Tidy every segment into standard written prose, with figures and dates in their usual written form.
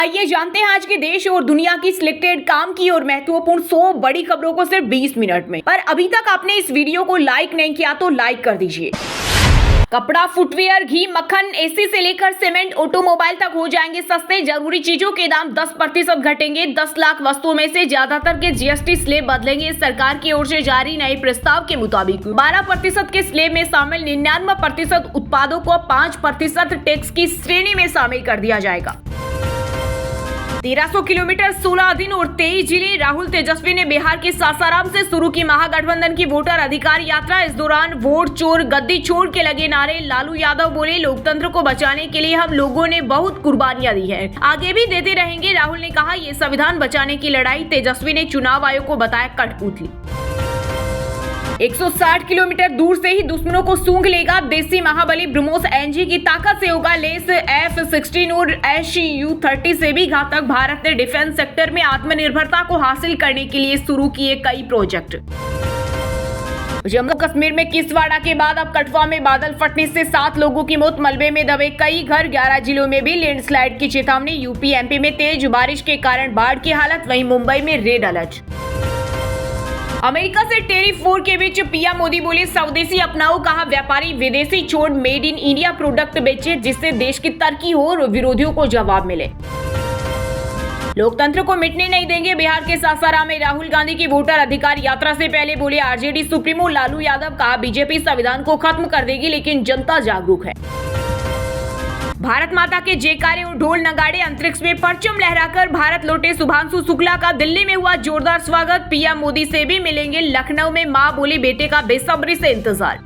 आइए जानते हैं आज के देश और दुनिया की सिलेक्टेड काम की और महत्वपूर्ण 100 बड़ी खबरों को सिर्फ 20 मिनट में। पर अभी तक आपने इस वीडियो को लाइक नहीं किया तो लाइक कर दीजिए। कपड़ा, फुटवेयर, घी, मक्खन, एसी से लेकर सीमेंट, ऑटोमोबाइल तक हो जाएंगे सस्ते। जरूरी चीजों के दाम 10% घटेंगे। 10 लाख वस्तुओं में से ज्यादातर के जीएसटी स्लैब बदलेंगे। सरकार की ओर से जारी नए प्रस्ताव के मुताबिक 12% के स्लैब में शामिल 99% उत्पादों को 5% टैक्स की श्रेणी में शामिल कर दिया जाएगा। 1300 किलोमीटर, 16 दिन और 23 जिले। राहुल तेजस्वी ने बिहार के सासाराम से शुरू की महागठबंधन की वोटर अधिकार यात्रा। इस दौरान वोट चोर, गद्दी छोड़ के लगे नारे। लालू यादव बोले, लोकतंत्र को बचाने के लिए हम लोगों ने बहुत कुर्बानियां दी है, आगे भी देते रहेंगे। राहुल ने कहा, ये संविधान बचाने की लड़ाई। तेजस्वी ने चुनाव आयोग को बताया कठपुतली। 160 किलोमीटर दूर से ही दुश्मनों को सूंघ लेगा। देसी महाबली ब्रह्मोस एनजी की ताकत से होगा लेस। F-16 और Su-30 से भी घातक। भारत ने डिफेंस सेक्टर में आत्मनिर्भरता को हासिल करने के लिए शुरू किए कई प्रोजेक्ट। जम्मू कश्मीर में किश्तवाड़ा के बाद अब कठुआ में बादल फटने से 7 लोगों की मौत। मलबे में दबे कई घर। 11 जिलों में भी लैंडस्लाइड की चेतावनी। यूपी एमपी में तेज बारिश के कारण बाढ़ की हालत। वहीं मुंबई में रेड अलर्ट। अमेरिका से टैरिफ वॉर के बीच पीएम मोदी बोले, स्वदेशी अपनाओ। कहा, व्यापारी विदेशी छोड़ मेड इन इंडिया प्रोडक्ट बेचे, जिससे देश की तरक्की हो और विरोधियों को जवाब मिले। लोकतंत्र को मिटने नहीं देंगे। बिहार के सासाराम में राहुल गांधी की वोटर अधिकार यात्रा से पहले बोले आरजेडी सुप्रीमो लालू यादव। कहा, बीजेपी संविधान को खत्म कर देगी, लेकिन जनता जागरूक है। भारत माता के जयकारे और ढोल नगाड़े। अंतरिक्ष में परचम लहराकर भारत लौटे शुभांशु शुक्ला का दिल्ली में हुआ जोरदार स्वागत। पीएम मोदी से भी मिलेंगे। लखनऊ में मां बोली, बेटे का बेसब्री से इंतजार।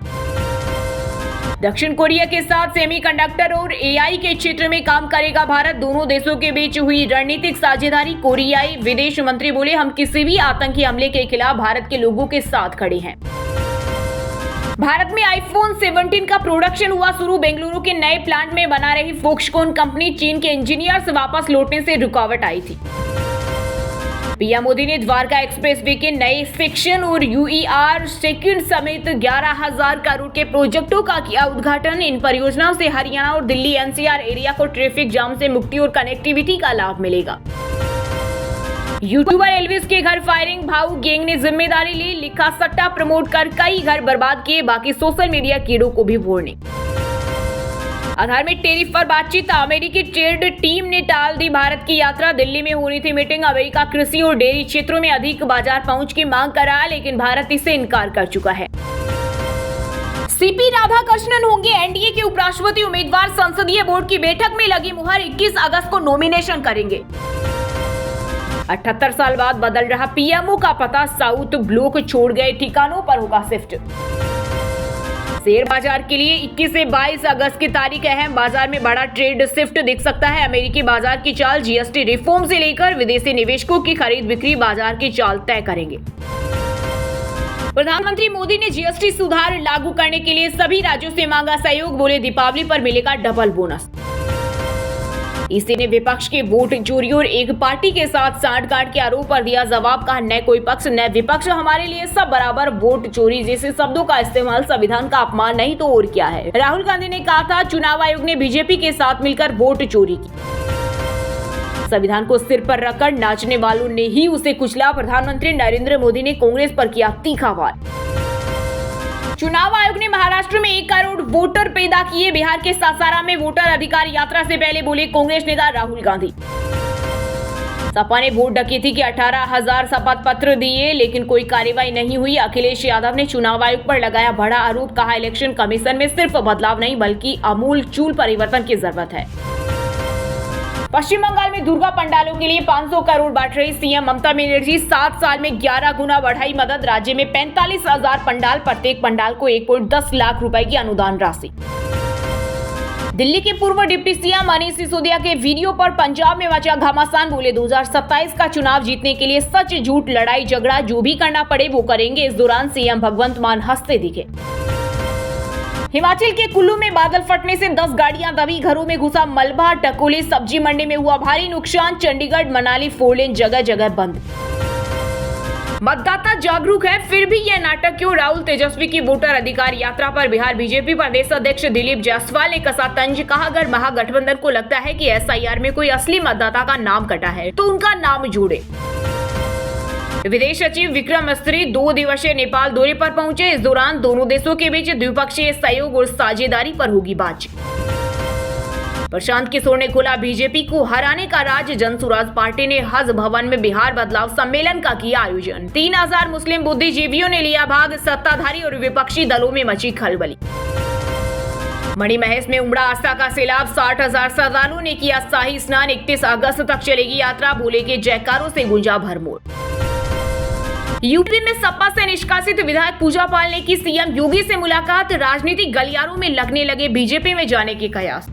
दक्षिण कोरिया के साथ सेमीकंडक्टर और एआई के क्षेत्र में काम करेगा भारत। दोनों देशों के बीच हुई रणनीतिक साझेदारी। कोरियाई विदेश मंत्री बोले, हम किसी भी आतंकी हमले के खिलाफ भारत के लोगों के साथ खड़े हैं। भारत में आईफोन 17 का प्रोडक्शन हुआ शुरू। बेंगलुरु के नए प्लांट में बना रही फॉक्सकॉन कंपनी। चीन के इंजीनियर्स वापस लौटने से रुकावट आई थी। पीएम मोदी ने द्वारका एक्सप्रेसवे के नए सेक्शन और यूईआर सेकंड समेत 11,000 करोड़ के प्रोजेक्टों का किया उद्घाटन। इन परियोजनाओं से हरियाणा और दिल्ली एनसीआर एरिया को ट्रैफिक जाम से मुक्ति और कनेक्टिविटी का लाभ मिलेगा। यूट्यूबर एल्विस के घर फायरिंग। भाऊ गैंग ने जिम्मेदारी ली। लिखा, सट्टा प्रमोट कर कई घर बर्बाद किए। बाकी सोशल मीडिया कीड़ों को भी वार्निंग। आधार में टैरिफ पर बातचीत। अमेरिकी ट्रेड टीम ने टाल दी भारत की यात्रा। दिल्ली में होनी थी मीटिंग। अमेरिका कृषि और डेयरी क्षेत्रों में अधिक बाजार पहुंच की मांग कर रहा है, लेकिन भारत इससे इनकार कर चुका है। सीपी राधाकृष्णन होंगे एनडीए के उपराष्ट्रपति उम्मीदवार। संसदीय बोर्ड की बैठक में लगी मुहर। 21 अगस्त को नॉमिनेशन करेंगे। 78 साल बाद बदल रहा पीएमओ का पता। साउथ ब्लॉक छोड़ गए ठिकानों पर होगा शिफ्ट। शेयर बाजार के लिए 21 से 22 अगस्त की तारीख अहम। बाजार में बड़ा ट्रेड शिफ्ट दिख सकता है। अमेरिकी बाजार की चाल जीएसटी रिफॉर्म से लेकर विदेशी निवेशकों की खरीद बिक्री बाजार की चाल तय करेंगे। प्रधानमंत्री मोदी ने जीएसटी सुधार लागू करने के लिए सभी राज्यों से मांगा सहयोग। बोले, दीपावली पर मिलेगा डबल बोनस। इसी ने विपक्ष के वोट चोरी और एक पार्टी के साथ सांठगांठ के आरोप पर दिया जवाब। कहा, न कोई पक्ष न विपक्ष, हमारे लिए सब बराबर। वोट चोरी जैसे शब्दों का इस्तेमाल संविधान का अपमान नहीं तो और क्या है। राहुल गांधी ने कहा था, चुनाव आयोग ने बीजेपी के साथ मिलकर वोट चोरी की। संविधान को सिर पर रखकर नाचने वालों ने ही उसे कुचला। प्रधानमंत्री नरेंद्र मोदी ने कांग्रेस पर किया तीखा वार। चुनाव आयोग ने महाराष्ट्र में 1 करोड़ वोटर पैदा किए। बिहार के सासाराम में वोटर अधिकार यात्रा से पहले बोले कांग्रेस नेता राहुल गांधी। सपा ने वोट डकैती के 18,000 शपथ पत्र दिए, लेकिन कोई कार्रवाई नहीं हुई। अखिलेश यादव ने चुनाव आयोग पर लगाया बड़ा आरोप। कहा, इलेक्शन कमीशन में सिर्फ बदलाव नहीं बल्कि आमूल चूल परिवर्तन की जरूरत है। पश्चिम बंगाल में दुर्गा पंडालों के लिए 500 करोड़ बांट रही सीएम ममता बनर्जी। 7 साल में 11 गुना बढ़ाई मदद। राज्य में 45,000 पंडाल। प्रत्येक पंडाल को 1.10 लाख रुपए की अनुदान राशि। दिल्ली के पूर्व डिप्टी सीएम मनीष सिसोदिया के वीडियो पर पंजाब में मचा घमासान। बोले, 2027 का चुनाव जीतने के लिए सच झूठ लड़ाई झगड़ा जो भी करना पड़े वो करेंगे। इस दौरान सीएम भगवंत मान हंसते दिखे। हिमाचल के कुल्लू में बादल फटने से 10 गाड़ियां दबी। घरों में घुसा मलबा। टकोली सब्जी मंडी में हुआ भारी नुकसान। चंडीगढ़ मनाली 4 लेन जगह जगह बंद। मतदाता जागरूक है, फिर भी यह नाटक क्यों? राहुल तेजस्वी की वोटर अधिकार यात्रा पर बिहार बीजेपी प्रदेश अध्यक्ष दिलीप जायसवाल ने कसा तंज। कहा, अगर महागठबंधन को लगता है कि एसआईआर में कोई असली मतदाता का नाम कटा है तो उनका नाम जोड़े। विदेश सचिव विक्रम मिस्री 2 दिवसीय नेपाल दौरे पर पहुंचे। इस दौरान दोनों देशों के बीच द्विपक्षीय सहयोग और साझेदारी पर होगी बातचीत। प्रशांत किशोर ने खोला बीजेपी को हराने का राज। जनसुराज पार्टी ने हज भवन में बिहार बदलाव सम्मेलन का किया आयोजन। 3000 मुस्लिम बुद्धिजीवियों ने लिया भाग। सत्ताधारी और विपक्षी दलों में मची खलबली। मणिमहेश में उमड़ा आस्था का सैलाब। 60,000 श्रद्धालुओं ने किया शाही स्नान। 31 अगस्त तक चलेगी यात्रा। भोले के जयकारों से गूंजा भरमोर। यूपी में सपा से निष्कासित विधायक पूजा पाल ने की सीएम योगी से मुलाकात। राजनीतिक गलियारों में लगने लगे बीजेपी में जाने के कयास।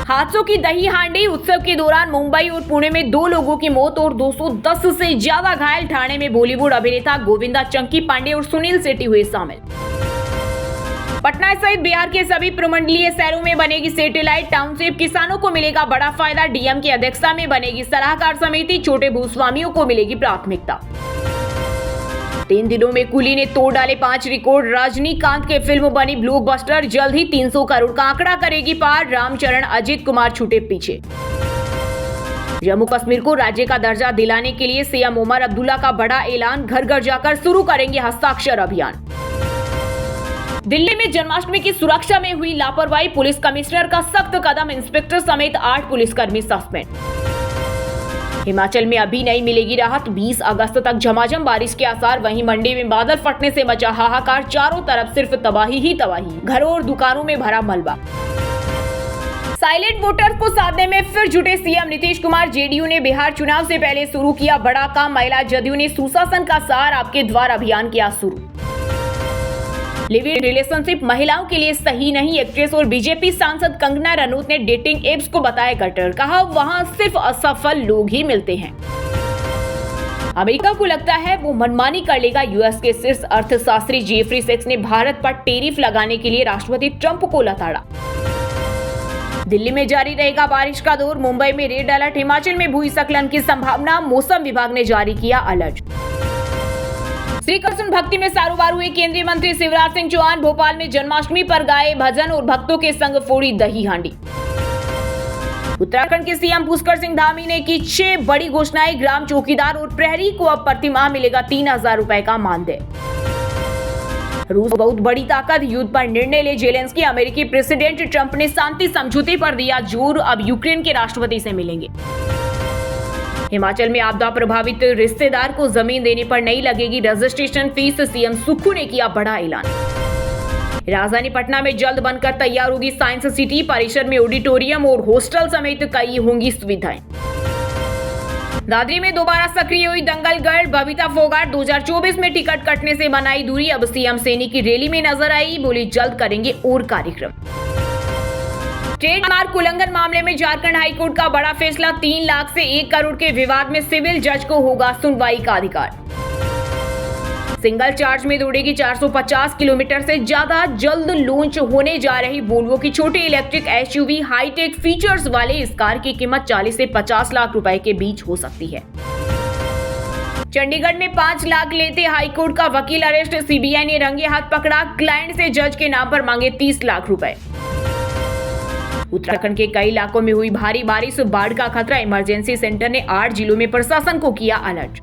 हादसों की दही हांडी। उत्सव के दौरान मुंबई और पुणे में 2 लोगों की मौत और 210 से ज्यादा घायल। ठाणे में बॉलीवुड अभिनेता गोविंदा, चंकी पांडे और सुनील शेट्टी हुए शामिल। पटना सहित बिहार के सभी प्रमंडलीय शहरों में बनेगी सैटेलाइट टाउनशिप। किसानों को मिलेगा बड़ा फायदा। डीएम की अध्यक्षता में बनेगी सलाहकार समिति। छोटे भूस्वामियों को मिलेगी प्राथमिकता। 3 दिनों में कुली ने तोड़ डाले 5 रिकॉर्ड। रजनीकांत के फिल्म बनी ब्लॉकबस्टर। जल्द ही 300 करोड़ का आंकड़ा करेगी पार। रामचरण, अजीत कुमार छूटे पीछे। जम्मू कश्मीर को राज्य का दर्जा दिलाने के लिए सीएम उमर अब्दुल्ला का बड़ा ऐलान। घर घर जाकर शुरू करेंगे हस्ताक्षर अभियान। दिल्ली में जन्माष्टमी की सुरक्षा में हुई लापरवाही। पुलिस कमिश्नर का सख्त कदम। इंस्पेक्टर समेत 8 पुलिसकर्मी सस्पेंड। हिमाचल में अभी नहीं मिलेगी राहत। 20 अगस्त तक झमाझम बारिश के आसार। वहीं मंडी में बादल फटने से मचा हाहाकार। चारों तरफ सिर्फ तबाही ही तबाही। घरों और दुकानों में भरा मलबा। साइलेंट वोटर्स को साधने में फिर जुटे सीएम नीतीश कुमार। जेडीयू ने बिहार चुनाव से पहले शुरू किया बड़ा काम। महिला जदयू ने सुशासन का सार आपके द्वार अभियान किया शुरू। लिव इन रिलेशनशिप महिलाओं के लिए सही नहीं। एक्ट्रेस और बीजेपी सांसद कंगना रनौत ने डेटिंग एप्स को बताया गटर। कहा, वहां सिर्फ असफल लोग ही मिलते हैं। अमेरिका को लगता है वो मनमानी कर लेगा। यूएस के शीर्ष अर्थशास्त्री जेफरी सेक्स ने भारत पर टैरिफ लगाने के लिए राष्ट्रपति ट्रंप को लताड़ा। दिल्ली में जारी रहेगा बारिश का दौर। मुंबई में रेड अलर्ट। हिमाचल में भूस्खलन की संभावना। मौसम विभाग ने जारी किया अलर्ट। श्री कृष्ण भक्ति में सारोबार हुए केंद्रीय मंत्री शिवराज सिंह चौहान। भोपाल में जन्माष्टमी पर गाए भजन और भक्तों के संग फोड़ी दही हांडी। उत्तराखंड के सीएम पुष्कर सिंह धामी ने की 6 बड़ी घोषणाएं। ग्राम चौकीदार और प्रहरी को अब प्रतिमाह मिलेगा 3000 रुपए का मानदेय। रूस बहुत बड़ी ताकत। युद्ध पर निर्णय ले जेलेंस्की। अमेरिकी प्रेसिडेंट ट्रंप ने शांति समझौते पर दिया जोर। अब यूक्रेन के राष्ट्रपति से मिलेंगे। हिमाचल में आपदा प्रभावित रिश्तेदार को जमीन देने पर नहीं लगेगी रजिस्ट्रेशन फीस। सीएम सुक्खू ने किया बड़ा ऐलान। राजधानी पटना में जल्द बनकर तैयार होगी साइंस सिटी। परिसर में ऑडिटोरियम और हॉस्टल समेत कई होंगी सुविधाएं। दादरी में दोबारा सक्रिय हुई दंगल गर्ल। बबीता फोगाट 2024 में टिकट कटने से बनाई दूरी। अब सीएम सैनी की रैली में नजर आई। बोली, जल्द करेंगे और कार्यक्रम। ट्रेडमार्क उल्लंघन मामले में झारखंड हाईकोर्ट का बड़ा फैसला। 3 लाख से 1 करोड़ के विवाद में सिविल जज को होगा सुनवाई का अधिकार। सिंगल चार्ज में दौड़ेगी 450 किलोमीटर से ज्यादा। जल्द लॉन्च होने जा रही वोल्वो की छोटी इलेक्ट्रिक एसयूवी। हाईटेक फीचर्स वाले इस कार की कीमत 40 से 50 लाख रुपए के बीच हो सकती है। चंडीगढ़ में 5 लाख लेते हाईकोर्ट का वकील अरेस्ट। सीबीआई ने रंगे हाथ पकड़ा। क्लाइंट से जज के नाम पर मांगे 30 लाख रुपए। उत्तराखंड के कई इलाकों में हुई भारी बारिश। बाढ़ का खतरा। इमरजेंसी सेंटर ने 8 जिलों में प्रशासन को किया अलर्ट।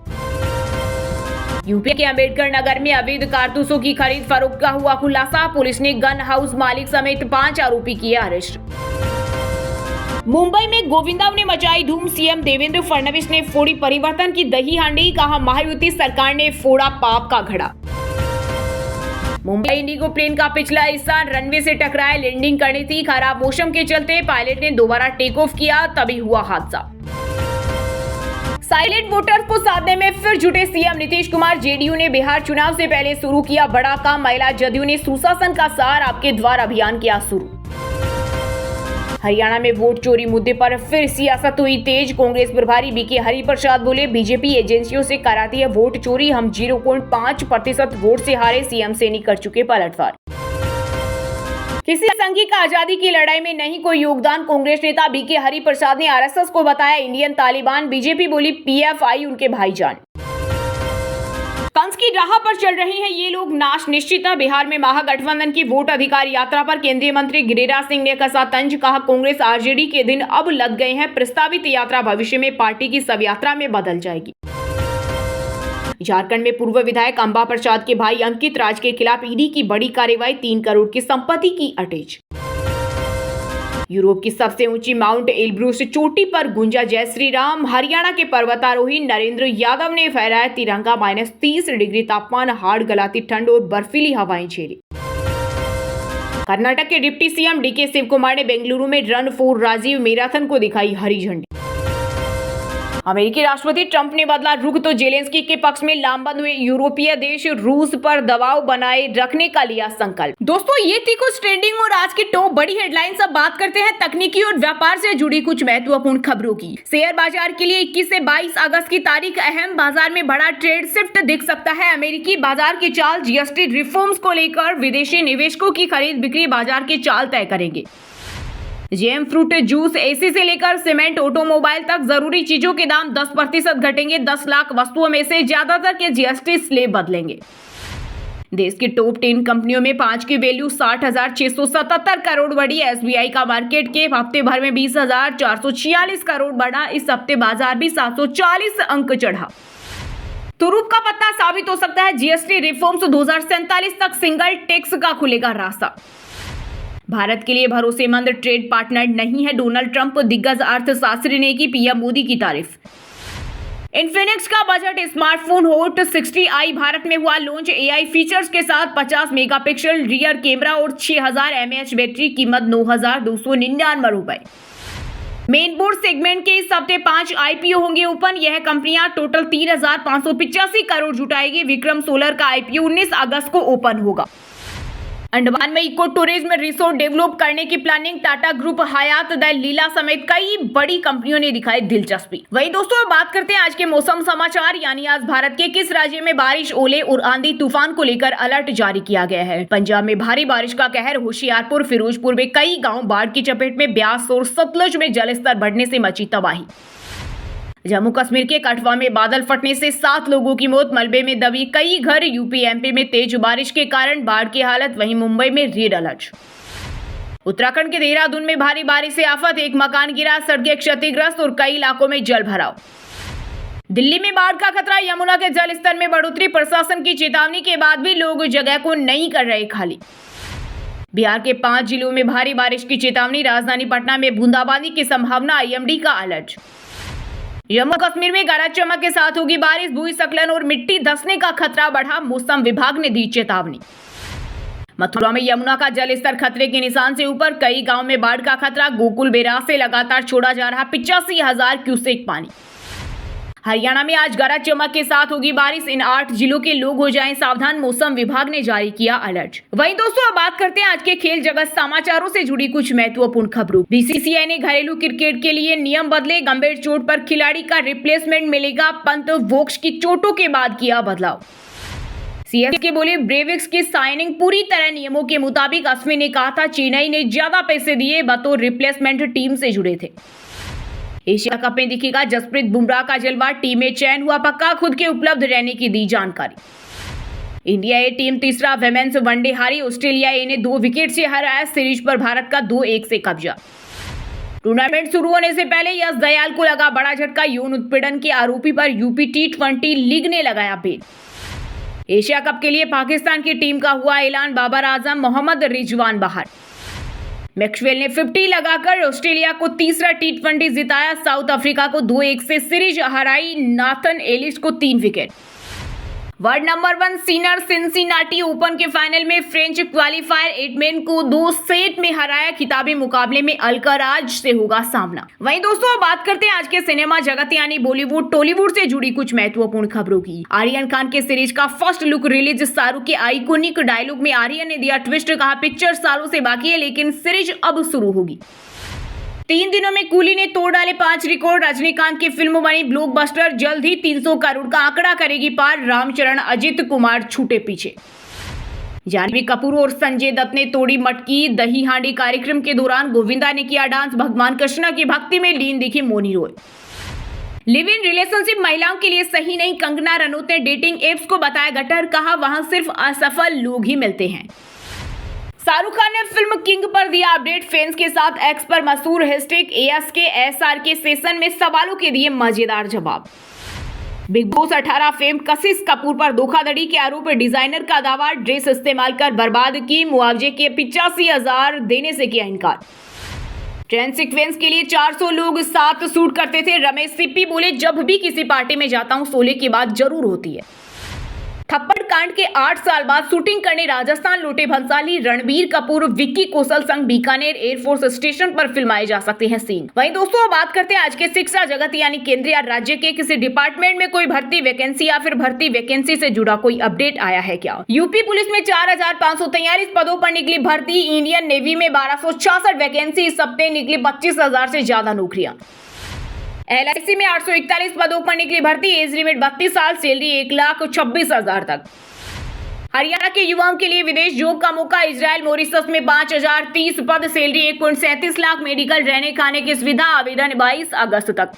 यूपी के अंबेडकर नगर में अवैध कारतूसों की खरीद फरोख्त का हुआ खुलासा। पुलिस ने गन हाउस मालिक समेत 5 आरोपी किए अरेस्ट। मुंबई में गोविंदा ने मचाई धूम। सीएम देवेंद्र फडणवीस ने फोड़ी परिवर्तन की दही हांडी। कहा, महायुति सरकार ने फोड़ा पाप का घड़ा। मुंबई इंडिगो प्लेन का पिछला हिस्सा रनवे से टकराया। लैंडिंग करनी थी। खराब मौसम के चलते पायलट ने दोबारा टेक ऑफ किया, तभी हुआ हादसा। साइलेंट वोटर्स को साधने में फिर जुटे सीएम नीतीश कुमार। जेडीयू ने बिहार चुनाव से पहले शुरू किया बड़ा काम। महिला जदयू ने सुशासन का सार आपके द्वार अभियान किया शुरू। हरियाणा में वोट चोरी मुद्दे पर फिर सियासत हुई तेज। कांग्रेस प्रभारी बीके हरिप्रसाद बोले, बीजेपी एजेंसियों से कराती है वोट चोरी। हम 0.5% वोट से हारे। सीएम सैनी कर चुके पलटवार। किसी संघी का आजादी की लड़ाई में नहीं कोई योगदान। कांग्रेस नेता बीके हरिप्रसाद ने आरएसएस को बताया इंडियन तालिबान। बीजेपी बोली पीएफआई उनके भाईजान। कंस की राह पर चल रहे हैं ये लोग, नाश निश्चित है। बिहार में महागठबंधन की वोट अधिकार यात्रा पर केंद्रीय मंत्री गिरिराज सिंह ने कसा तंज, कहा कांग्रेस आरजेडी के दिन अब लग गए हैं। प्रस्तावित यात्रा भविष्य में पार्टी की सब यात्रा में बदल जाएगी। झारखंड में पूर्व विधायक अंबा प्रसाद के भाई अंकित राज के खिलाफ ईडी की बड़ी कार्रवाई, 3 करोड़ की संपत्ति की अटैच। यूरोप की सबसे ऊंची माउंट एल्ब्रूस चोटी पर गुंजा जय श्री राम। हरियाणा के पर्वतारोही नरेंद्र यादव ने फहराया तिरंगा। -30 डिग्री तापमान, हाड़ गलाती ठंड और बर्फीली हवाएं झेली। कर्नाटक के deputy CM DK Shivakumar ने बेंगलुरु में रन फॉर राजीव मैराथन को दिखाई हरी झंडी। अमेरिकी राष्ट्रपति ट्रंप ने बदला रुख, तो जेलेंस्की के पक्ष में लामबंद हुए यूरोपीय देश। रूस पर दबाव बनाए रखने का लिया संकल्प। दोस्तों, ये थी कुछ ट्रेंडिंग और आज की टॉप बड़ी हेडलाइंस। अब बात करते हैं तकनीकी और व्यापार से जुड़ी कुछ महत्वपूर्ण खबरों की। शेयर बाजार के लिए 21 से 22 अगस्त की तारीख अहम। बाजार में बड़ा ट्रेड शिफ्ट दिख सकता है। अमेरिकी बाजार की चाल जीएसटी रिफॉर्म्स को लेकर विदेशी निवेशकों की खरीद बिक्री बाजार की चाल तय करेंगे। जेम फ्रूट जूस, एसी से लेकर सीमेंट, ऑटोमोबाइल तक जरूरी चीजों के दाम 10% घटेंगे। 10 लाख वस्तुओं में से ज्यादातर के जीएसटी स्लैब बदलेंगे। देश की टॉप 10 कंपनियों में 5 की वैल्यू 60,677 करोड़ बढ़ी। एसबीआई का मार्केट कैप हफ्ते भर में 20,446 करोड़ बढ़ा। इस हफ्ते बाजार भी 740 अंक चढ़ा। तुरुप का पत्ता साबित हो सकता है जीएसटी रिफॉर्म्स। 2047 तक सिंगल टैक्स का खुलेगा रास्ता। भारत के लिए भरोसेमंद ट्रेड पार्टनर नहीं है डोनाल्ड ट्रंप। दिग्गज अर्थशास्त्री ने की पीएम मोदी की तारीफ। इन्फिनिक्स का budget smartphone hot 60i Bharat में हुआ लॉन्च। एआई फीचर्स के साथ 50 मेगापिक्सल रियर कैमरा और 6000 mAh बैटरी। कीमत 9,299 रुपए। मेन बोर्ड सेगमेंट के इस हफ्ते 5 आईपीओ होंगे ओपन। यह कंपनियां टोटल 3,585 करोड़ जुटाएगी। विक्रम सोलर का आईपीओ 19 अगस्त को ओपन होगा। अंडमान में इको टूरिज्म रिसोर्ट डेवलप करने की planning. Tata group, Hyatt, the Leela समेत कई बड़ी कंपनियों ने दिखाई दिलचस्पी। वही दोस्तों, अब बात करते हैं आज के मौसम समाचार। यानी आज भारत के किस राज्य में बारिश, ओले और आंधी तूफान को लेकर अलर्ट जारी किया गया है। पंजाब में भारी बारिश का कहर। होशियारपुर, फिरोजपुर में कई गाँव बाढ़ की चपेट में। ब्यास और सतलुज में जलस्तर बढ़ने से मची तबाही। जम्मू कश्मीर के कठुआ में बादल फटने से 7 लोगों की मौत। मलबे में दबी कई घर। यूपी एमपी में तेज बारिश के कारण बाढ़ की हालत। वहीं मुंबई में रेड अलर्ट। उत्तराखंड के देहरादून में भारी बारिश से आफत। एक मकान गिरा, सड़कें क्षतिग्रस्त और कई इलाकों में जल भराव। दिल्ली में बाढ़ का खतरा। यमुना के जलस्तर में बढ़ोतरी। प्रशासन की चेतावनी के बाद भी लोग जगह को नहीं कर रहे खाली। बिहार के 5 जिलों में भारी बारिश की चेतावनी। राजधानी पटना में बूंदाबांदी की संभावना। आईएमडी का अलर्ट। जम्मू कश्मीर में गरज चमक के साथ होगी बारिश। भूस्खलन और मिट्टी धंसने का खतरा बढ़ा। मौसम विभाग ने दी चेतावनी। मथुरा में यमुना का जलस्तर खतरे के निशान से ऊपर। कई गांव में बाढ़ का खतरा। गोकुल बैराज से लगातार छोड़ा जा रहा 85,000 क्यूसेक पानी। हरियाणा में आज गरज चमक के साथ होगी बारिश। इन 8 जिलों के लोग हो जाएं सावधान। मौसम विभाग ने जारी किया अलर्ट। वहीं दोस्तों, अब बात करते हैं आज के खेल जगत समाचारों से जुड़ी कुछ महत्वपूर्ण खबरों। बीसीसीआई ने घरेलू क्रिकेट के लिए नियम बदले। गंभीर चोट पर खिलाड़ी का रिप्लेसमेंट मिलेगा। पंत, वोक्स की चोटों के बाद किया बदलाव। सीएसके बोले ब्रेविक्स की साइनिंग पूरी तरह नियमों के मुताबिक। अश्विन ने कहा था चेन्नई ने ज्यादा पैसे दिए, बतौर रिप्लेसमेंट टीम से जुड़े थे। एशिया कप में दिखेगा जसप्रीत बुमराह का जलवा। टीम में चयन हुआ पक्का। खुद के उपलब्ध रहने की दी जानकारी। इंडिया ए टीम तीसरा विमेंस वनडे हारी। ऑस्ट्रेलिया ए ने 2 विकेट से हराया। सीरीज पर भारत का 2-1 से कब्जा। टूर्नामेंट शुरू होने से पहले यश दयाल को लगा बड़ा झटका। यौन उत्पीड़न के आरोपी पर यूपी T20 लीग ने लगाया बेल। एशिया कप के लिए पाकिस्तान की टीम का हुआ ऐलान। बाबर आजम, मोहम्मद रिजवान बाहर। मैक्सवेल ने 50 लगाकर ऑस्ट्रेलिया को तीसरा T20 जिताया। साउथ अफ्रीका को 2-1 से सीरीज हराई। नाथन एलिस को 3 wicket. World number 1 Sinner Cincinnati open के फाइनल में फ्रेंच क्वालिफायर 8 मैन को 2 सेट में हराया। खिताबी मुकाबले में अल्कराज से होगा सामना। वहीं दोस्तों, अब बात करते हैं आज के सिनेमा जगत यानी बॉलीवुड टॉलीवुड से जुड़ी कुछ महत्वपूर्ण खबरों की। आर्यन खान के सीरीज का फर्स्ट लुक रिलीज। शाहरुख के आइकोनिक डायलॉग में आर्यन ने दिया ट्विस्ट। कहा पिक्चर सालों से बाकी है लेकिन सीरीज अब शुरू होगी। 3 दिनों में कूली ने तोड़ डाले 5 रिकॉर्ड। रजनीकांत की फिल्म बनी ब्लॉकबस्टर। जल्द ही 300 करोड़ का आंकड़ा करेगी पार। रामचरण, अजित कुमार छूटे पीछे। जानवी कपूर और संजय दत्त ने तोड़ी मटकी। दही हांडी कार्यक्रम के दौरान गोविंदा ने किया डांस। भगवान कृष्ण की भक्ति में लीन दिखी Mouni Roy. Live in relationship महिलाओं के लिए सही नहीं, कंगना रनौत ने डेटिंग एप्स को बताया गटर, कहा वहां सिर्फ असफल लोग ही मिलते हैं। शाहरुख खान ने फिल्म किंग पर दिया अपडेट, फैंस के साथ एक्स पर मशहूर #ASK सेशन में सवालों के दिए मजेदार जवाब। बिग बॉस 18 फेम कशिश कपूर पर धोखाधड़ी के आरोप, डिजाइनर का दावा, ड्रेस इस्तेमाल कर बर्बाद की, मुआवजे के 85,000 देने से किया इनकार। ट्रेंड सीक्वेंस के लिए 400 लोग साथ शूट करते थे, रमेश सिप्पी बोले जब भी किसी पार्टी में जाता हूं सोले की बात जरूर होती है। थप्पड़ कांड के 8 साल बाद शूटिंग करने राजस्थान लौटे भंसाली, रणबीर कपूर विक्की कौशल संग बीकानेर एयरफोर्स स्टेशन पर फिल्माए जा सकते हैं सीन। वहीं दोस्तों बात करते हैं आज के शिक्षा जगत यानी केंद्रीय या राज्य के किसी डिपार्टमेंट में कोई भर्ती वैकेंसी या फिर भर्ती वैकेंसी से जुड़ा कोई अपडेट आया है क्या। यूपी पुलिस में 4,543 पदों पर निकली भर्ती, इंडियन नेवी में 1266 वैकेंसी, इस हफ्ते निकली 25,000 से ज्यादा नौकरियां। LIC में 841 पदों पर निकली भर्ती, एज लिमिट 32 साल, सैलरी 1,26,000 तक। हरियाणा के युवाओं के लिए विदेश जॉब का मौका, इजराइल मॉरिशस में 5,030 पद, सैलरी 1.37 लाख, मेडिकल रहने खाने की सुविधा, आवेदन 22 अगस्त तक।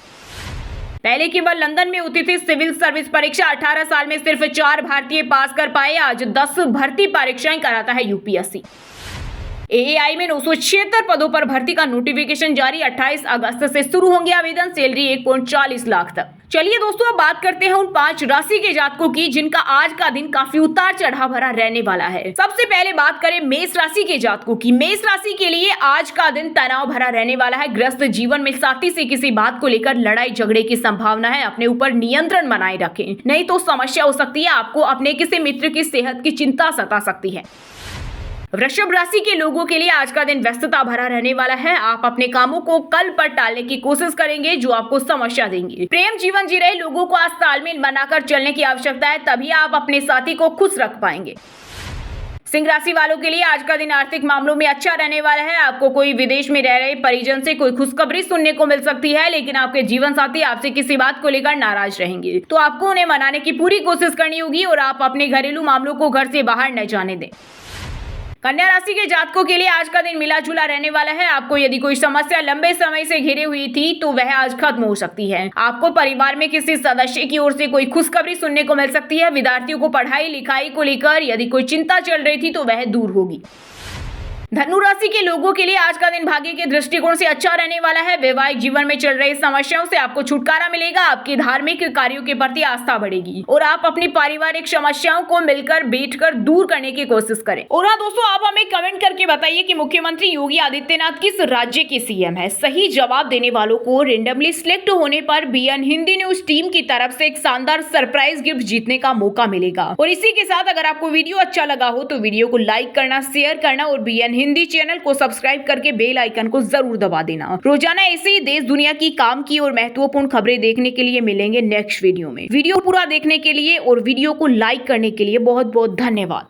पहले केवल लंदन में होती थी सिविल सर्विस परीक्षा, 18 साल में सिर्फ 4 भारतीय पास कर पाए, आज 10 भर्ती परीक्षाएं कराता है UPSC। AAI में 976 पदों पर भर्ती का नोटिफिकेशन जारी, 28 अगस्त से शुरू होंगे आवेदन, सैलरी 1.40 लाख तक। चलिए दोस्तों अब बात करते हैं उन 5 राशि के जातकों की जिनका आज का दिन काफी उतार चढ़ाव भरा रहने वाला है। सबसे पहले बात करें मेष राशि के जातकों की। मेष राशि के लिए आज का दिन तनाव भरा रहने वाला है। ग्रस्त जीवन में साथी से किसी बात को लेकर लड़ाई झगड़े की संभावना है, अपने ऊपर नियंत्रण बनाए रखें, नहीं तो समस्या हो सकती है। आपको अपने किसी मित्र की सेहत की चिंता सता सकती है। वृषभ राशि के लोगों के लिए आज का दिन व्यस्तता भरा रहने वाला है। आप अपने कामों को कल पर टालने की कोशिश करेंगे जो आपको समस्या देंगे। प्रेम जीवन जी रहे लोगों को आज तालमेल बनाकर चलने की आवश्यकता है, तभी आप अपने साथी को खुश रख पाएंगे। सिंह राशि वालों के लिए आज का दिन आर्थिक मामलों में अच्छा रहने वाला है। आपको कोई विदेश में रह रहे परिजन से कोई खुशखबरी सुनने को मिल सकती है, लेकिन आपके जीवन साथी आपसे किसी बात को लेकर नाराज रहेंगे, तो आपको उन्हें मनाने की पूरी कोशिश करनी होगी और आप अपने घरेलू मामलों को घर से बाहर न जाने दें। कन्या राशि के जातकों के लिए आज का दिन मिला जुला रहने वाला है। आपको यदि कोई समस्या लंबे समय से घिरे हुई थी तो वह आज खत्म हो सकती है। आपको परिवार में किसी सदस्य की ओर से कोई खुशखबरी सुनने को मिल सकती है। विद्यार्थियों को पढ़ाई लिखाई को लेकर यदि कोई चिंता चल रही थी तो वह दूर होगी। धनु राशि के लोगों के लिए आज का दिन भाग्य के दृष्टिकोण से अच्छा रहने वाला है। वैवाहिक जीवन में चल रही समस्याओं से आपको छुटकारा मिलेगा। आपकी धार्मिक कार्यों के प्रति आस्था बढ़ेगी और आप अपनी पारिवारिक समस्याओं को मिलकर बैठकर दूर करने की कोशिश करें। और हाँ दोस्तों, आप हमें कमेंट करके बताइए कि मुख्यमंत्री योगी आदित्यनाथ किस राज्य के CM है। सही जवाब देने वालों को रेंडमली सिलेक्ट होने पर BN हिंदी न्यूज टीम की तरफ से एक शानदार सरप्राइज गिफ्ट जीतने का मौका मिलेगा। और इसी के साथ अगर आपको वीडियो अच्छा लगा हो तो वीडियो को लाइक करना, शेयर करना और BN हिंदी चैनल को सब्सक्राइब करके बेल आइकन को जरूर दबा देना। रोजाना ऐसे ही देश दुनिया की काम की और महत्वपूर्ण खबरें देखने के लिए मिलेंगे नेक्स्ट वीडियो में। वीडियो पूरा देखने के लिए और वीडियो को लाइक करने के लिए बहुत बहुत धन्यवाद।